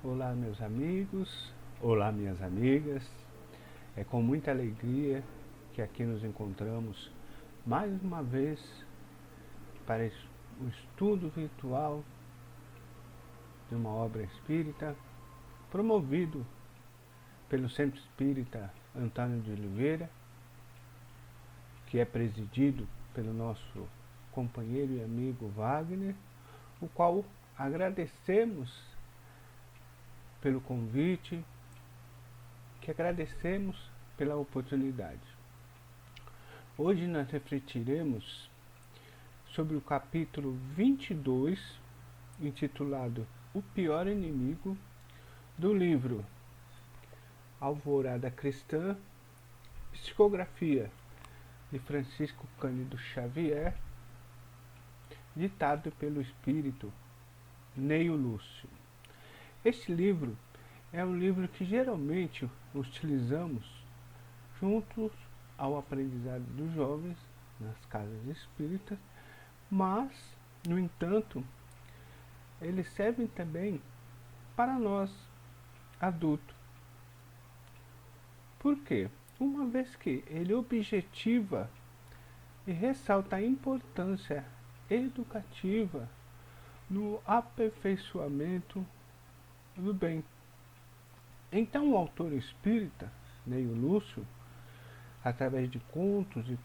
Olá, meus amigos, olá, minhas amigas. É com muita alegria que aqui nos encontramos mais uma vez para o estudo virtual de uma obra espírita promovido pelo Centro Espírita Antônio de Oliveira, que é presidido pelo nosso companheiro e amigo Wagner, o qual agradecemos pelo convite, que agradecemos pela oportunidade. Hoje nós refletiremos sobre o capítulo 22, intitulado O Pior Inimigo, do livro Alvorada Cristã, psicografia de Francisco Cândido Xavier, ditado pelo espírito Neio Lúcio. Este livro é um livro que geralmente utilizamos juntos ao aprendizado dos jovens nas casas espíritas, mas, no entanto, eles servem também para nós, adultos. Por quê? Uma vez que ele objetiva e ressalta a importância educativa no aperfeiçoamento do bem. Então o autor espírita, Neio Lúcio, através de contos e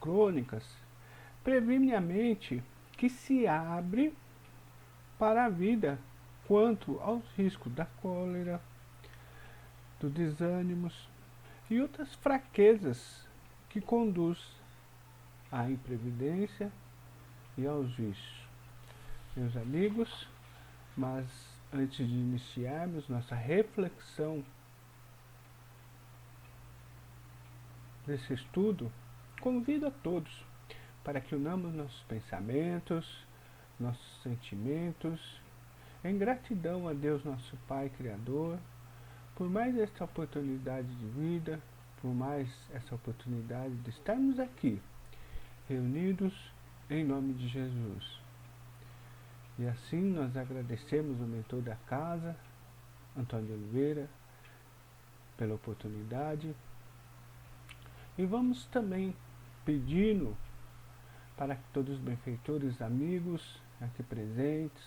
crônicas, previne a mente que se abre para a vida quanto aos riscos da cólera, dos desânimos e outras fraquezas que conduz à imprevidência e aos vícios. Meus amigos, mas antes de iniciarmos nossa reflexão desse estudo, convido a todos para que unamos nossos pensamentos, nossos sentimentos, em gratidão a Deus nosso Pai Criador, por mais esta oportunidade de vida, por mais essa oportunidade de estarmos aqui, reunidos em nome de Jesus. E assim nós agradecemos o mentor da casa, Antônio de Oliveira, pela oportunidade. E vamos também pedindo para que todos os benfeitores, amigos aqui presentes,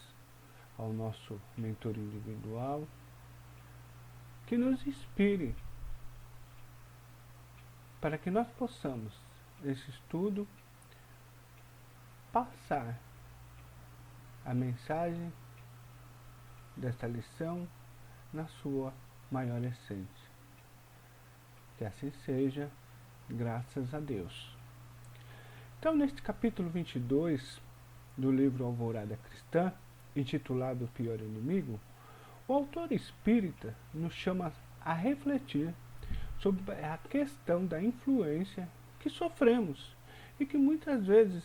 ao nosso mentor individual, que nos inspire para que nós possamos, nesse estudo, passar a mensagem desta lição na sua maior essência. Que assim seja, graças a Deus. Então, neste capítulo 22 do livro Alvorada Cristã, intitulado O Pior Inimigo, o autor espírita nos chama a refletir sobre a questão da influência que sofremos e que muitas vezes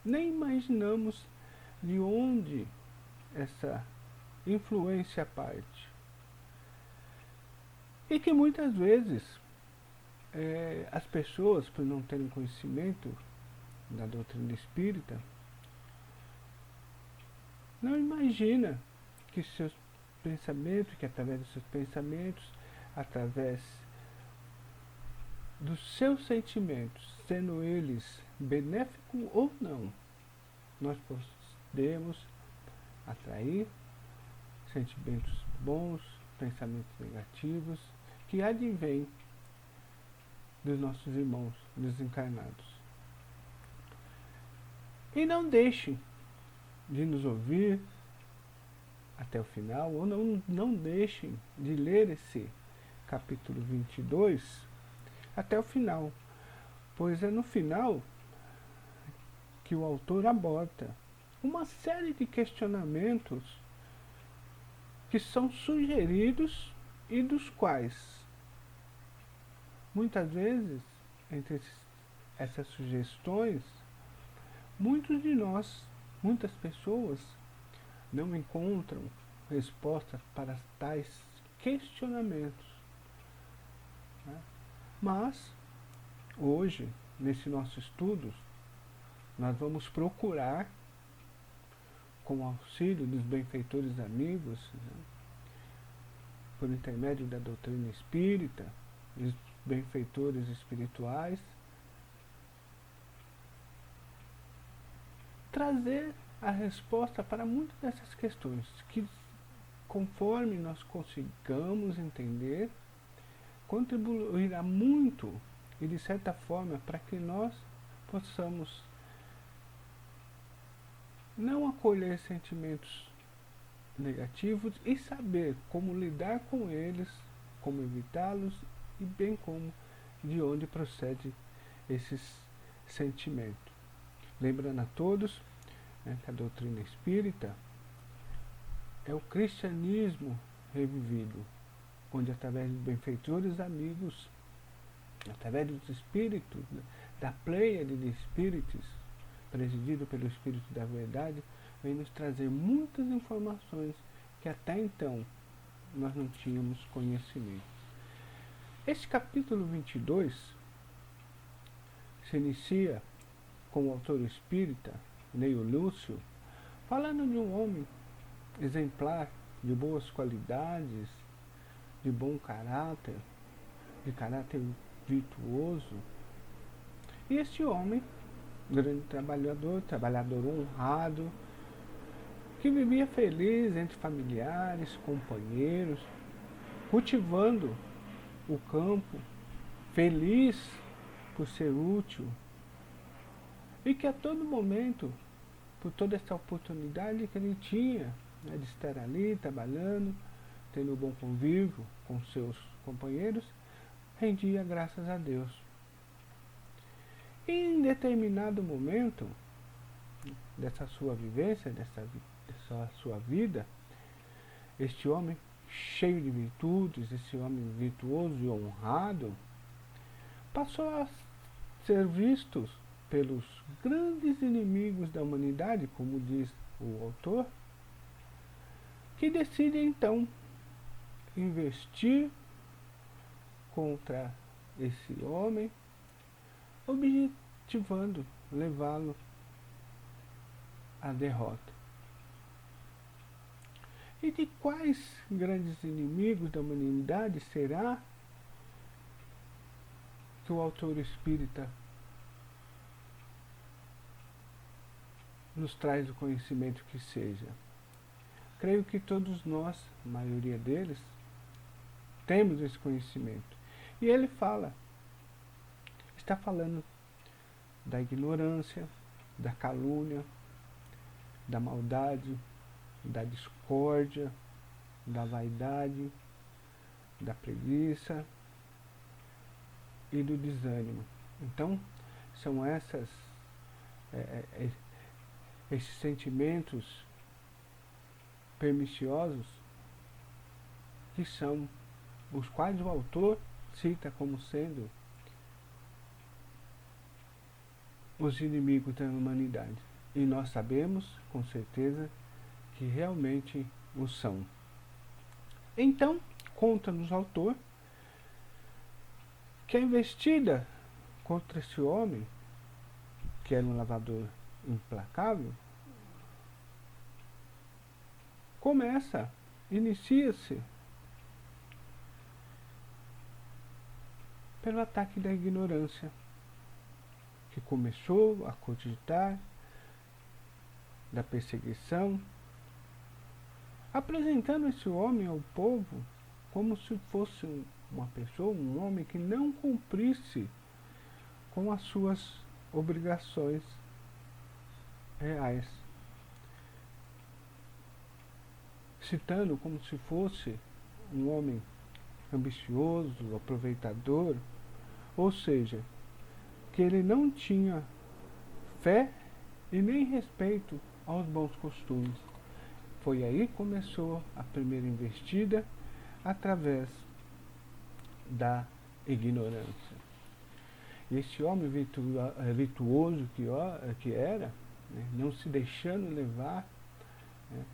nem imaginamos de onde essa influência parte. E que muitas vezes as pessoas, por não terem conhecimento da doutrina espírita, não imagina que seus pensamentos, que através dos seus pensamentos, através dos seus sentimentos, sendo eles benéficos ou não, nós podemos atrair sentimentos bons, pensamentos negativos, que advêm dos nossos irmãos desencarnados. E não deixem de nos ouvir até o final, ou não deixem de ler esse capítulo 22 até o final, pois é no final que o autor aborda uma série de questionamentos que são sugeridos e dos quais, muitas vezes, entre essas sugestões, muitas pessoas não encontram respostas para tais questionamentos. Mas, hoje, nesse nosso estudo, nós vamos procurar, com o auxílio dos benfeitores amigos, por intermédio da doutrina espírita, os benfeitores espirituais, trazer a resposta para muitas dessas questões, que conforme nós consigamos entender, contribuirá muito e de certa forma para que nós possamos não acolher sentimentos negativos e saber como lidar com eles, como evitá-los e bem como de onde procede esses sentimentos. Lembrando a todos, né, que a doutrina espírita é o cristianismo revivido, onde através dos benfeitores amigos, através dos espíritos, da pleiade de espíritos, presidido pelo Espírito da Verdade, vem nos trazer muitas informações que até então nós não tínhamos conhecimento. Este capítulo 22 se inicia com o autor espírita, Neio Lúcio, falando de um homem exemplar, de boas qualidades, de bom caráter, de caráter virtuoso. E este homem, grande trabalhador honrado, que vivia feliz entre familiares, companheiros, cultivando o campo, feliz por ser útil, e que a todo momento, por toda essa oportunidade que ele tinha, né, de estar ali trabalhando, tendo um bom convívio com seus companheiros, rendia graças a Deus. E em determinado momento dessa sua vivência, dessa sua vida, este homem cheio de virtudes, esse homem virtuoso e honrado, passou a ser visto pelos grandes inimigos da humanidade, como diz o autor, que decide então investir contra esse homem, objetivando levá-lo à derrota. E de quais grandes inimigos da humanidade será que o autor espírita nos traz o conhecimento que seja? Creio que todos nós, a maioria deles, temos esse conhecimento. E ele está falando da ignorância, da calúnia, da maldade, da discórdia, da vaidade, da preguiça e do desânimo. Então, são esses sentimentos perniciosos que são os quais o autor cita como sendo os inimigos da humanidade. E nós sabemos, com certeza, que realmente o são. Então, conta-nos o autor que a investida contra esse homem, que era um lavrador implacável, inicia-se pelo ataque da ignorância, que começou a cogitar da perseguição, apresentando esse homem ao povo como se fosse uma pessoa, um homem que não cumprisse com as suas obrigações reais, citando como se fosse um homem ambicioso, aproveitador, ou seja, que ele não tinha fé e nem respeito aos bons costumes. Foi aí que começou a primeira investida, através da ignorância. E esse homem virtuoso que era, né, não se deixando levar, né,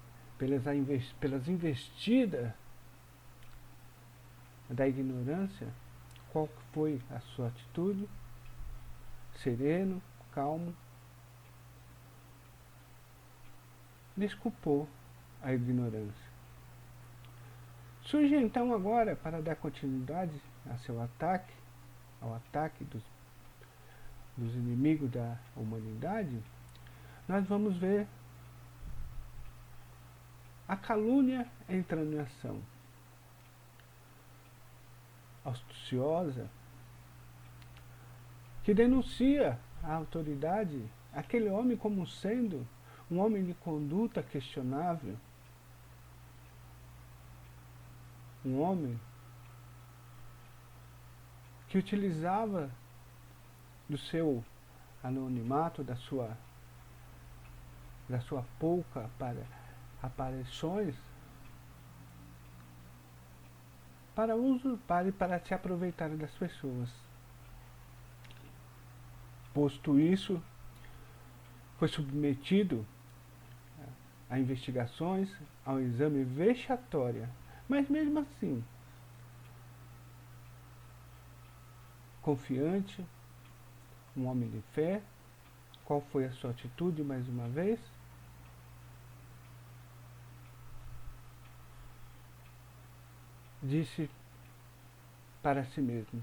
pelas investidas da ignorância, qual foi a sua atitude? Sereno, calmo, desculpou a ignorância. Surge então agora, para dar continuidade a seu ataque, ao ataque dos inimigos da humanidade, nós vamos ver a calúnia entrando em ação. Astuciosa, que denuncia a autoridade, aquele homem como sendo um homem de conduta questionável, um homem que utilizava do seu anonimato, da sua pouca aparições, para usurpar e para se aproveitar das pessoas. Posto isso, foi submetido a investigações, ao exame vexatório, mas mesmo assim, confiante, um homem de fé. Qual foi a sua atitude mais uma vez? Disse para si mesmo: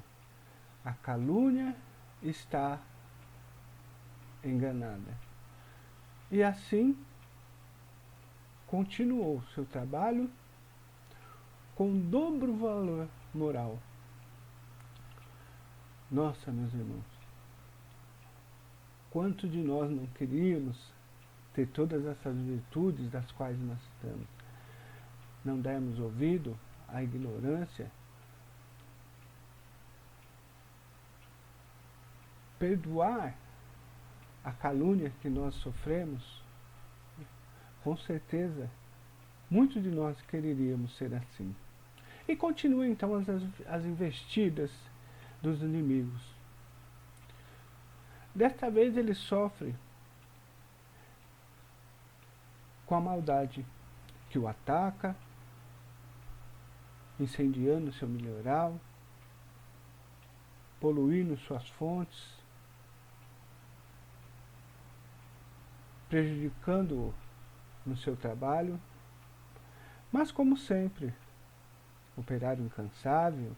a calúnia está enganada. E assim continuou seu trabalho com dobro valor moral. Nossa, meus irmãos, quanto de nós não queríamos ter todas essas virtudes das quais nós estamos? Não demos ouvido à ignorância, perdoar a calúnia que nós sofremos. Com certeza, muitos de nós quereríamos ser assim. E continuam então as investidas dos inimigos. Desta vez ele sofre com a maldade que o ataca, incendiando seu milharal, poluindo suas fontes, prejudicando-o no seu trabalho, mas como sempre, operário incansável,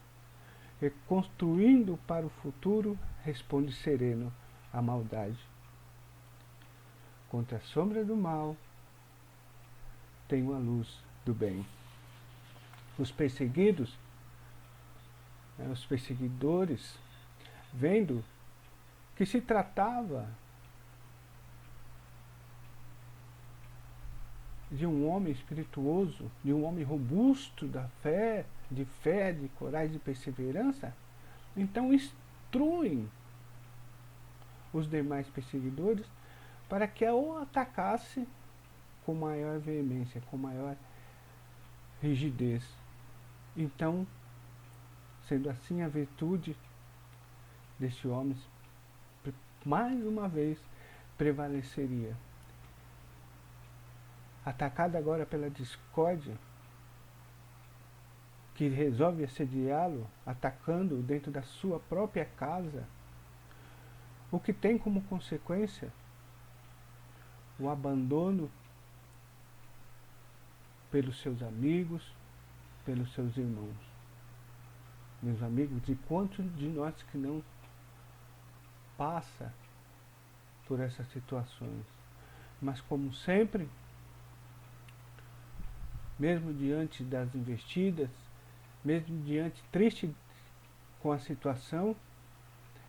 reconstruindo para o futuro, responde sereno à maldade. Contra a sombra do mal, tem a luz do bem. Os perseguidos, os perseguidores, vendo que se tratava de um homem espirituoso, de um homem robusto da fé, de coragem, de perseverança, então instruem os demais perseguidores para que o atacasse com maior veemência, com maior rigidez. Então, sendo assim, a virtude deste homem mais uma vez prevaleceria. Atacado agora pela discórdia, que resolve assediá-lo, atacando dentro da sua própria casa, o que tem como consequência o abandono pelos seus amigos, pelos seus irmãos. Meus amigos, de quantos de nós que não passa por essas situações? Mas como sempre, mesmo diante das investidas, mesmo diante triste com a situação,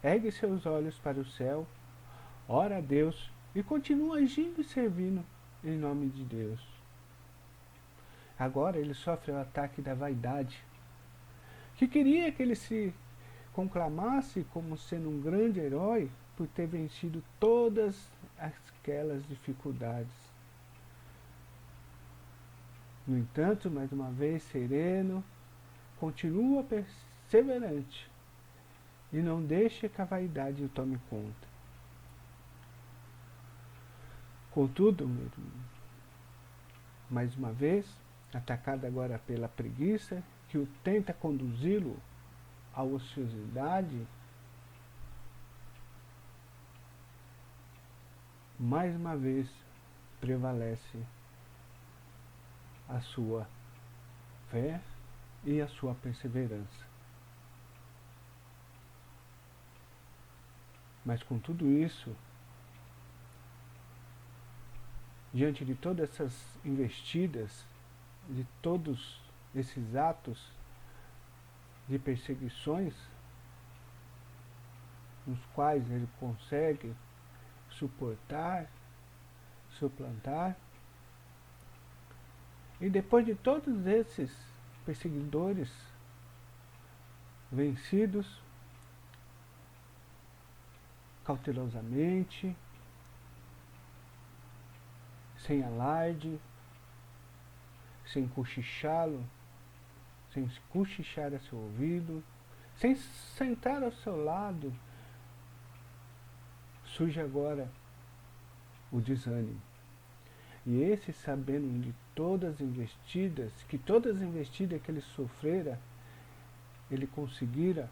ergue seus olhos para o céu, ora a Deus e continua agindo e servindo em nome de Deus. Agora ele sofre o ataque da vaidade, que queria que ele se conclamasse como sendo um grande herói por ter vencido todas aquelas dificuldades. No entanto, mais uma vez, sereno, continua perseverante e não deixa que a vaidade o tome conta. Contudo, mais uma vez, atacado agora pela preguiça, que o tenta conduzi-lo à ociosidade, mais uma vez prevalece a sua fé e a sua perseverança. Mas com tudo isso, diante de todas essas investidas, de todos esses atos de perseguições, nos quais ele consegue suportar, suplantar, e depois de todos esses perseguidores vencidos, cautelosamente, sem alarde, sem cochichá-lo, sem cochichar a seu ouvido, sem sentar ao seu lado, surge agora o desânimo. E esse, sabendo de todas as investidas, que todas as investidas que ele sofrera, ele conseguira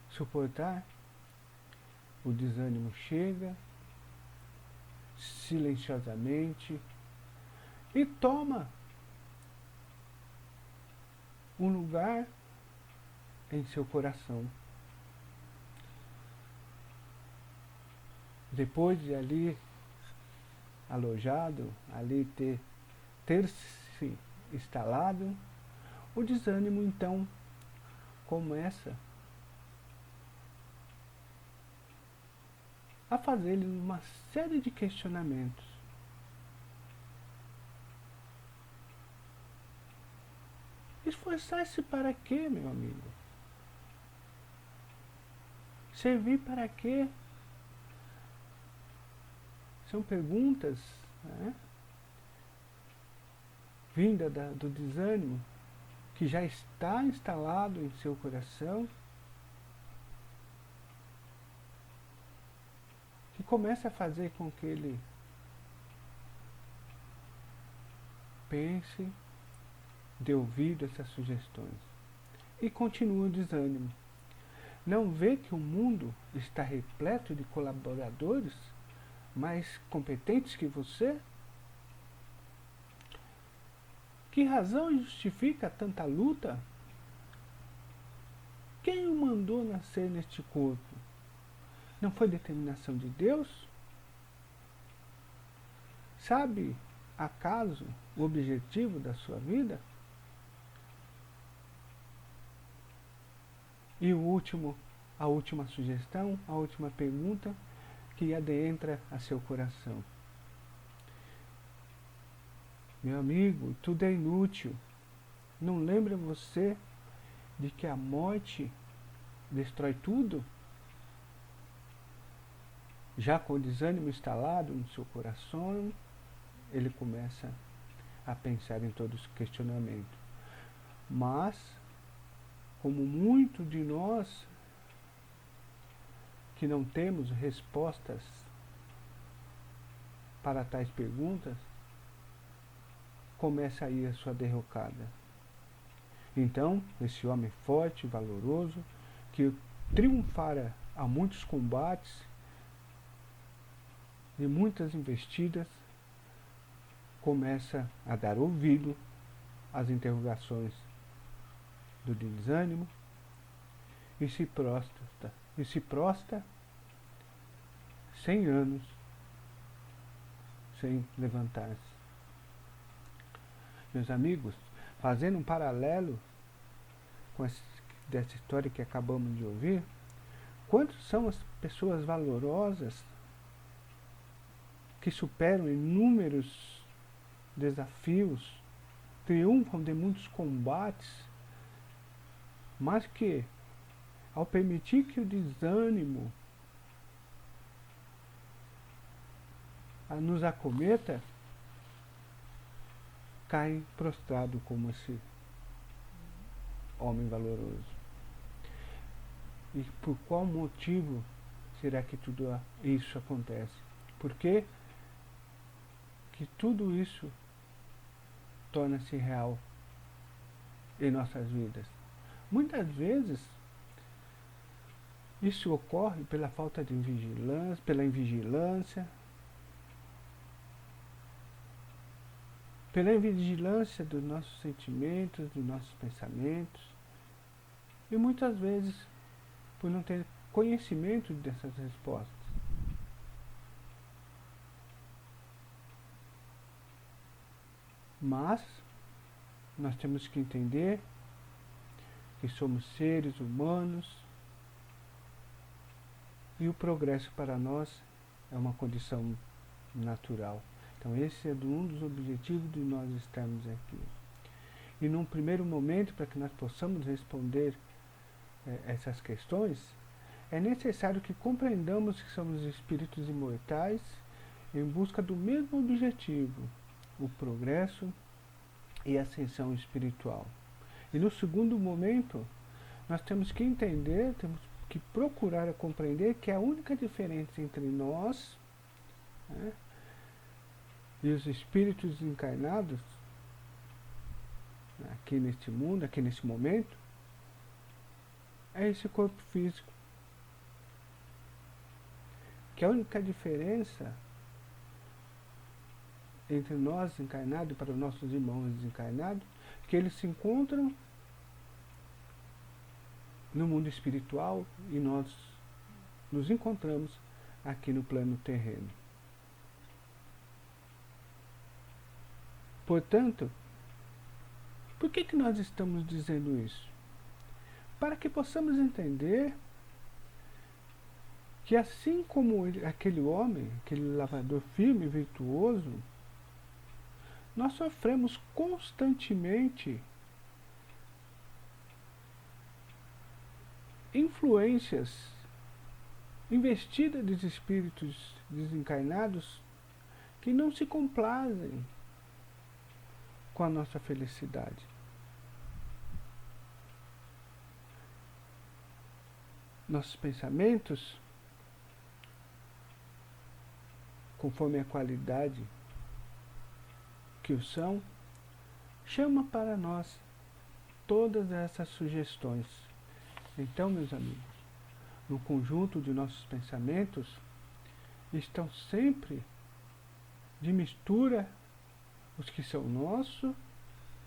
suportar, o desânimo chega silenciosamente e toma um lugar em seu coração. Depois de ali alojado, ali ter se instalado, o desânimo então começa a fazer-lhe uma série de questionamentos. Esforçar-se para quê, meu amigo? Servir para quê? São perguntas, né, vinda do desânimo, que já está instalado em seu coração, que começa a fazer com que ele pense, dê ouvido a essas sugestões. E continua o desânimo. Não vê que o mundo está repleto de colaboradores mais competentes que você? Que razão justifica tanta luta? Quem o mandou nascer neste corpo? Não foi determinação de Deus? Sabe, acaso, o objetivo da sua vida? E a última sugestão, a última pergunta que adentra a seu coração. Meu amigo, tudo é inútil. Não lembra você de que a morte destrói tudo? Já com o desânimo instalado no seu coração, ele começa a pensar em todos os questionamentos. Mas, como muito de nós que não temos respostas para tais perguntas, começa aí a sua derrocada. Então, esse homem forte, valoroso, que triunfara a muitos combates e muitas investidas, começa a dar ouvido às interrogações do desânimo e se prostra 100 anos sem levantar-se. Meus amigos, fazendo um paralelo com dessa história que acabamos de ouvir, quantas são as pessoas valorosas que superam inúmeros desafios, triunfam de muitos combates, mas que, ao permitir que o desânimo nos acometa, cai prostrado como esse homem valoroso. E por qual motivo será que tudo isso acontece? Por que tudo isso torna-se real em nossas vidas? Muitas vezes isso ocorre pela falta de vigilância, pela invigilância, pela vigilância dos nossos sentimentos, dos nossos pensamentos, e muitas vezes por não ter conhecimento dessas respostas. Mas nós temos que entender que somos seres humanos e o progresso para nós é uma condição natural. Então esse é um dos objetivos de nós estarmos aqui. E num primeiro momento, para que nós possamos responder essas questões, é necessário que compreendamos que somos espíritos imortais em busca do mesmo objetivo, o progresso e a ascensão espiritual. E no segundo momento, nós temos que entender, temos que procurar compreender que a única diferença entre nós, né, e os espíritos encarnados aqui neste mundo, aqui nesse momento, é esse corpo físico. Que a única diferença entre nós encarnados e para os nossos irmãos desencarnados, que eles se encontram no mundo espiritual e nós nos encontramos aqui no plano terreno. Portanto, por que nós estamos dizendo isso? Para que possamos entender que assim como aquele homem, aquele lavrador firme e virtuoso, nós sofremos constantemente influências investidas dos espíritos desencarnados que não se complazem com a nossa felicidade. Nossos pensamentos, conforme a qualidade que o são, chama para nós todas essas sugestões. Então, meus amigos, no conjunto de nossos pensamentos estão sempre de mistura os que são nossos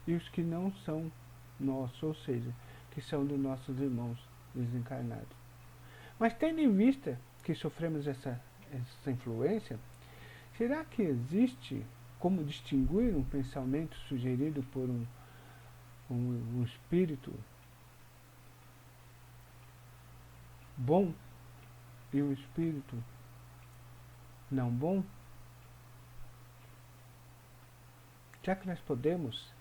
e os que não são nossos, ou seja, que são dos nossos irmãos desencarnados. Mas tendo em vista que sofremos essa influência, será que existe como distinguir um pensamento sugerido por um espírito bom e um espírito não bom? Já que nós podemos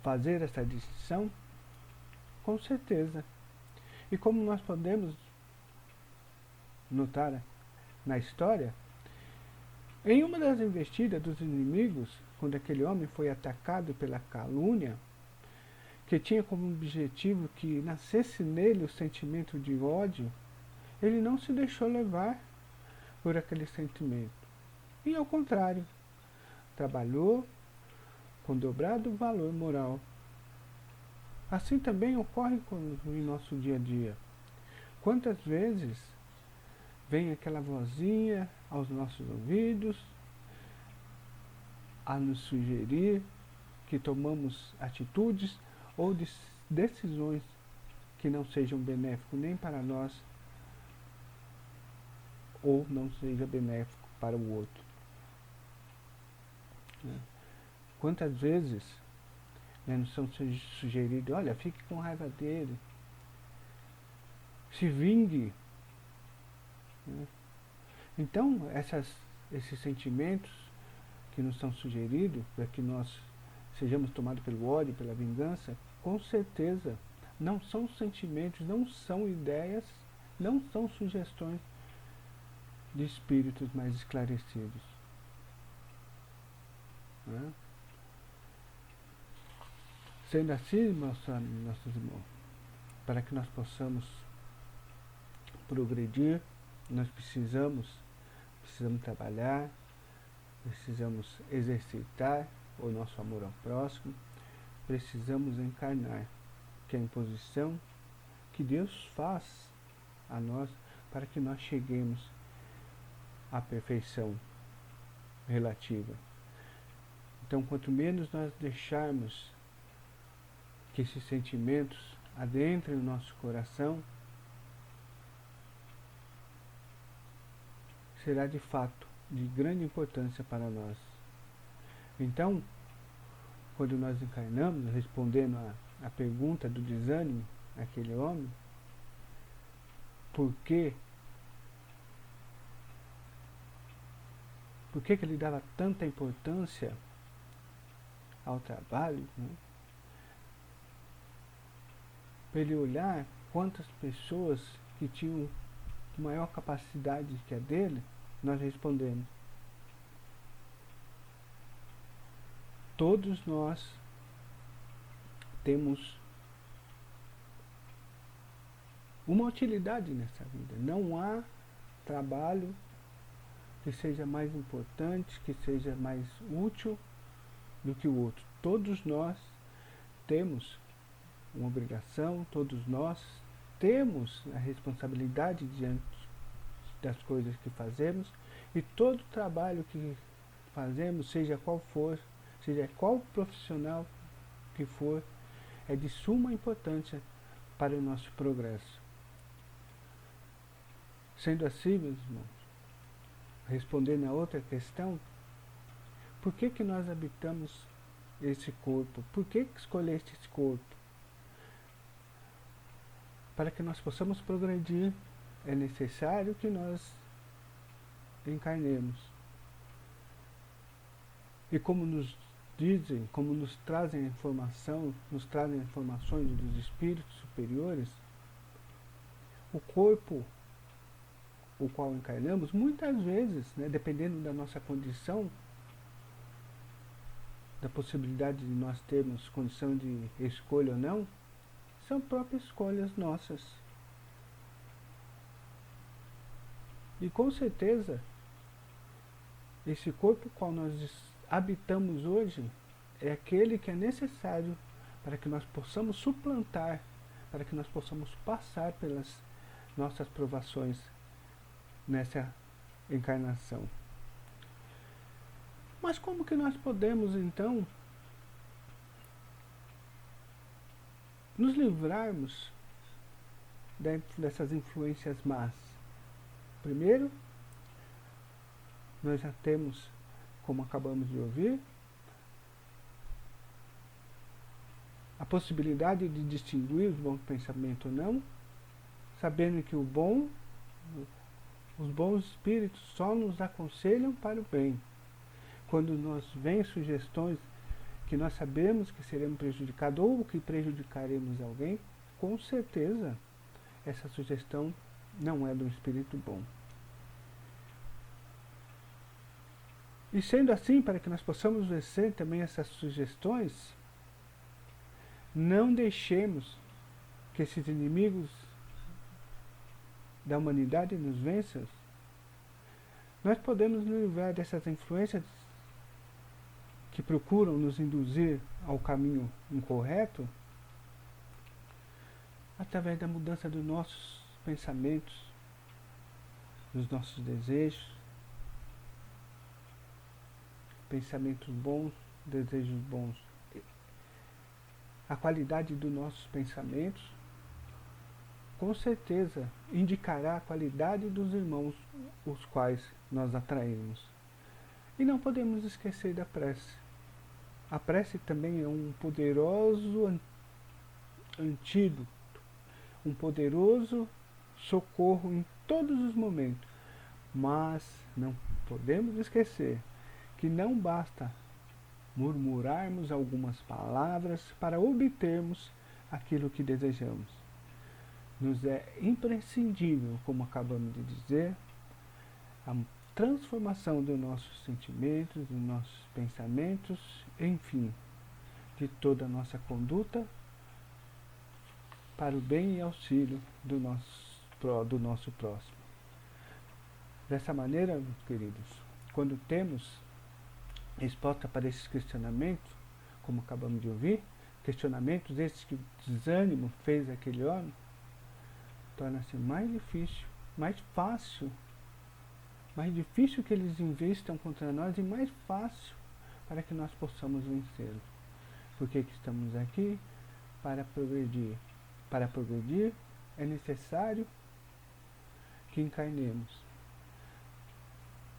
fazer essa distinção, com certeza. E como nós podemos notar na história, em uma das investidas dos inimigos, quando aquele homem foi atacado pela calúnia, que tinha como objetivo que nascesse nele o sentimento de ódio, ele não se deixou levar por aquele sentimento. E ao contrário, trabalhou com dobrado valor moral. Assim também ocorre em nosso dia a dia. Quantas vezes vem aquela vozinha aos nossos ouvidos a nos sugerir que tomamos atitudes ou decisões que não sejam benéficas nem para nós ou não seja benéfico para o outro. Quantas vezes nos são sugeridos, olha, fique com raiva dele, se vingue. Então, esses sentimentos que nos são sugeridos, para que nós sejamos tomados pelo ódio, pela vingança, com certeza não são sentimentos, não são ideias, não são sugestões de espíritos mais esclarecidos. Sendo assim, nossos irmãos, para que nós possamos progredir, nós precisamos trabalhar, precisamos exercitar o nosso amor ao próximo, precisamos encarnar, que é a imposição que Deus faz a nós para que nós cheguemos à perfeição, relativa. Então, quanto menos nós deixarmos que esses sentimentos adentrem o nosso coração, será de fato de grande importância para nós. Então, quando nós encarnamos, respondendo a pergunta do desânimo, aquele homem, por que ele dava tanta importância ao trabalho, né? Para ele olhar quantas pessoas que tinham maior capacidade que a dele, nós respondemos: todos nós temos uma utilidade nessa vida. Não há trabalho que seja mais importante, que seja mais útil do que o outro. Todos nós temos uma obrigação, todos nós temos a responsabilidade diante das coisas que fazemos, e todo trabalho que fazemos, seja qual for, seja qual profissional que for, é de suma importância para o nosso progresso. Sendo assim, meus irmãos, respondendo a outra questão, por que nós habitamos esse corpo? Por que escolheste esse corpo? Para que nós possamos progredir, é necessário que nós encarnemos. E como nos dizem, como nos trazem a informação, nos trazem informações dos espíritos superiores, o corpo o qual encarnamos, muitas vezes, né, dependendo da nossa condição, da possibilidade de nós termos condição de escolha ou não, são próprias escolhas nossas. E com certeza, esse corpo qual nós habitamos hoje é aquele que é necessário para que nós possamos suplantar, para que nós possamos passar pelas nossas provações nessa encarnação. Mas como que nós podemos, então, nos livrarmos dessas influências más? Primeiro, nós já temos, como acabamos de ouvir, a possibilidade de distinguir os bons pensamentos ou não, sabendo que os bons espíritos só nos aconselham para o bem. Quando nos vêm sugestões que nós sabemos que seremos prejudicados ou que prejudicaremos alguém, com certeza essa sugestão não é do espírito bom. E sendo assim, para que nós possamos vencer também essas sugestões, não deixemos que esses inimigos da humanidade nos vençam. Nós podemos nos livrar dessas influências que procuram nos induzir ao caminho incorreto através da mudança dos nossos pensamentos, dos nossos desejos, pensamentos bons, desejos bons. A qualidade dos nossos pensamentos com certeza indicará a qualidade dos irmãos os quais nós atraímos. E não podemos esquecer da prece. A prece também é um poderoso antídoto, um poderoso socorro em todos os momentos. Mas não podemos esquecer que não basta murmurarmos algumas palavras para obtermos aquilo que desejamos. Nos é imprescindível, como acabamos de dizer, a transformação dos nossos sentimentos, dos nossos pensamentos, enfim, de toda a nossa conduta para o bem e auxílio do nosso próximo. Dessa maneira, meus queridos, quando temos resposta para esses questionamentos, como acabamos de ouvir, questionamentos esses que o desânimo fez aquele homem, torna-se mais difícil, mais fácil mais difícil que eles investam contra nós e mais fácil para que nós possamos vencê-los. Por que estamos aqui? Para progredir. Para progredir é necessário que encarnemos.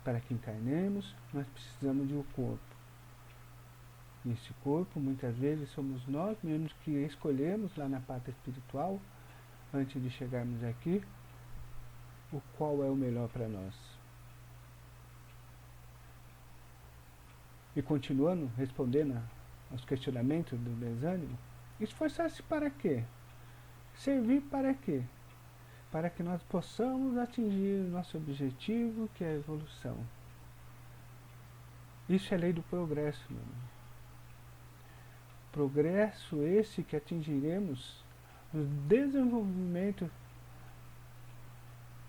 Para que encarnemos, nós precisamos de um corpo. E esse corpo, muitas vezes, somos nós mesmos que escolhemos lá na pátria espiritual, antes de chegarmos aqui, o qual é o melhor para nós. E continuando, respondendo aos questionamentos do desânimo, esforçar-se para quê? Servir para quê? Para que nós possamos atingir o nosso objetivo, que é a evolução. Isso é lei do progresso, meu irmão. Progresso esse que atingiremos no desenvolvimento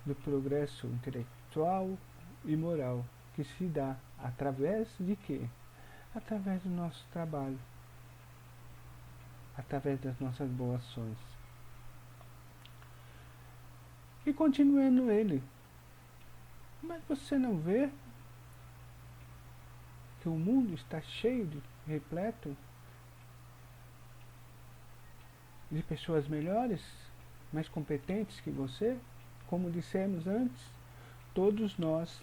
do progresso intelectual e moral, que se dá através de quê? Através do nosso trabalho, através das nossas boas ações. E continuando ele, mas você não vê que o mundo está cheio repleto de pessoas melhores, mais competentes que você? Como dissemos antes, todos nós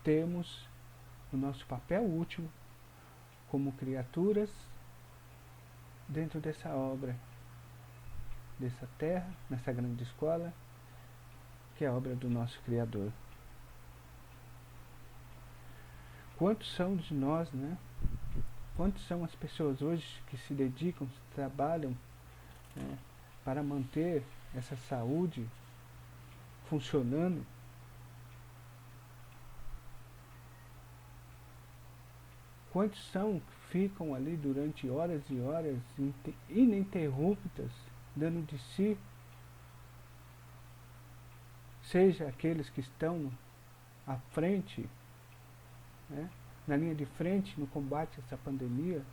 temos o nosso papel útil como criaturas dentro dessa obra, dessa terra, nessa grande escola, que é a obra do nosso Criador. Quantos são de nós, né? Quantas são as pessoas hoje que se dedicam, que trabalham, né, para manter essa saúde funcionando? Quantos são que ficam ali durante horas e horas ininterruptas, dando de si? Seja aqueles que estão à frente, né, na linha de frente no combate a essa pandemia,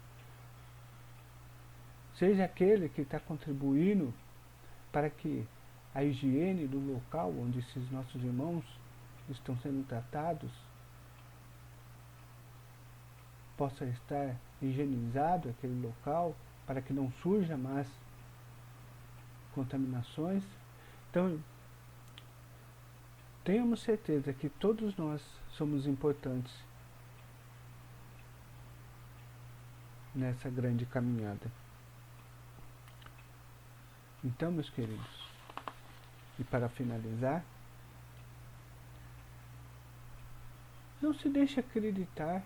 seja aquele que está contribuindo para que a higiene do local onde esses nossos irmãos estão sendo tratados possa estar higienizado aquele local, para que não surja mais contaminações. Então, tenhamos certeza que todos nós somos importantes nessa grande caminhada. Então, meus queridos, e para finalizar, não se deixe acreditar,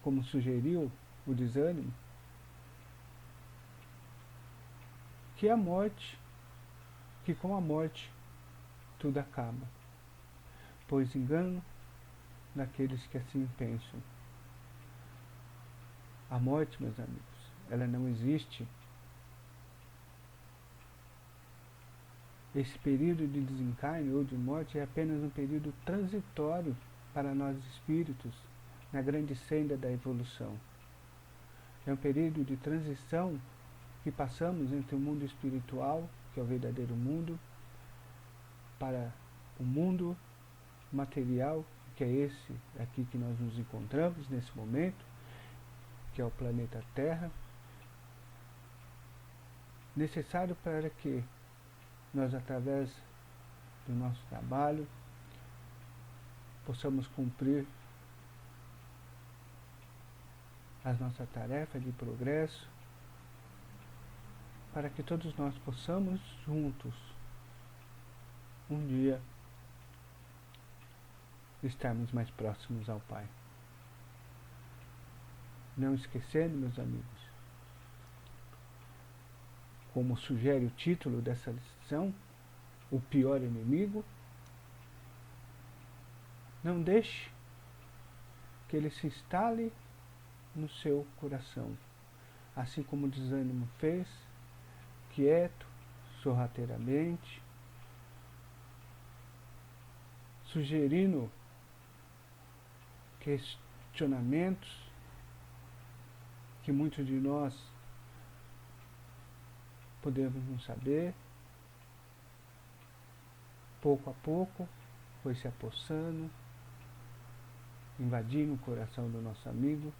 como sugeriu o desânimo, que a morte, que com a morte tudo acaba, pois engano daqueles que assim pensam. A morte, meus amigos, ela não existe. Esse período de desencarne ou de morte é apenas um período transitório para nós espíritos na grande senda da evolução. É um período de transição que passamos entre o mundo espiritual, que é o verdadeiro mundo, para o mundo material, que é esse aqui que nós nos encontramos nesse momento, que é o planeta Terra, necessário para que nós, através do nosso trabalho, possamos cumprir as nossas tarefas de progresso, para que todos nós possamos juntos, um dia, estarmos mais próximos ao Pai. Não esquecendo, meus amigos, como sugere o título dessa lição, o pior inimigo, não deixe que ele se instale no seu coração, assim como o desânimo fez, quieto, sorrateiramente, sugerindo questionamentos que muitos de nós podemos não saber. Pouco a pouco foi se apossando, invadindo o coração do nosso amigo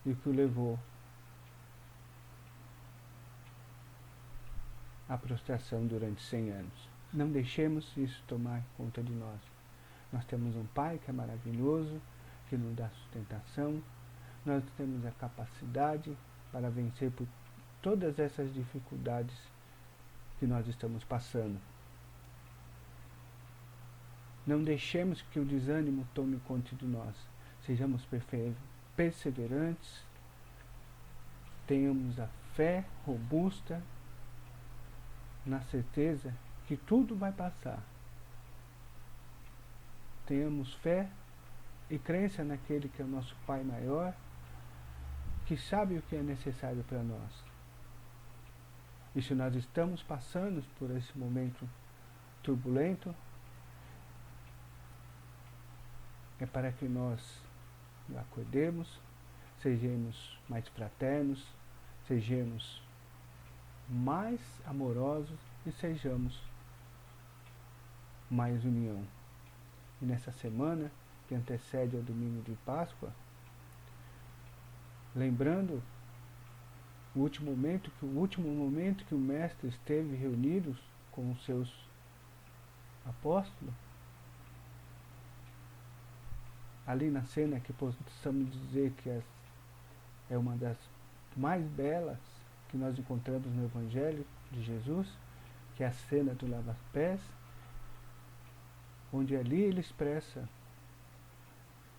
e que o levou à prostração durante 100 anos. Não deixemos isso tomar conta de nós. Nós temos um Pai que é maravilhoso, que nos dá sustentação, nós temos a capacidade para vencer por todas essas dificuldades que nós estamos passando. Não deixemos que o desânimo tome conta de nós. Sejamos perseverantes, tenhamos a fé robusta, na certeza que tudo vai passar. Tenhamos fé e crença naquele que é o nosso Pai maior, que sabe o que é necessário para nós. E se nós estamos passando por esse momento turbulento, é para que nós acordemos, sejamos mais fraternos, sejamos mais amorosos e sejamos mais união. E nessa semana que antecede ao domingo de Páscoa, lembrando o último momento que o Mestre esteve reunido com os seus apóstolos, ali na cena que possamos dizer que é uma das mais belas que nós encontramos no Evangelho de Jesus, que é a cena do lava-pés, onde ali ele expressa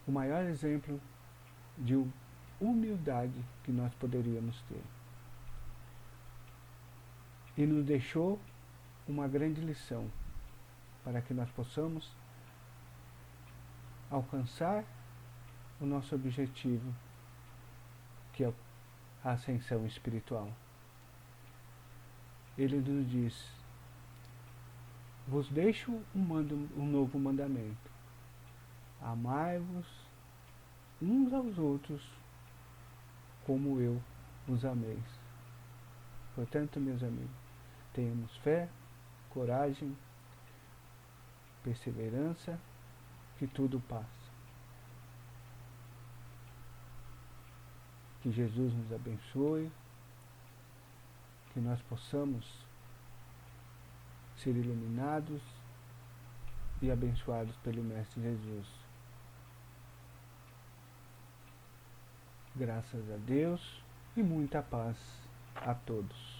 o maior exemplo de humildade que nós poderíamos ter. E nos deixou uma grande lição para que nós possamos alcançar o nosso objetivo, que é a ascensão espiritual. Ele nos diz: vos deixo um novo mandamento. Amai-vos uns aos outros como eu os ameis. Portanto, meus amigos, tenhamos fé, coragem, perseverança, que tudo passa. Que Jesus nos abençoe, que nós possamos ser iluminados e abençoados pelo Mestre Jesus. Graças a Deus e muita paz a todos.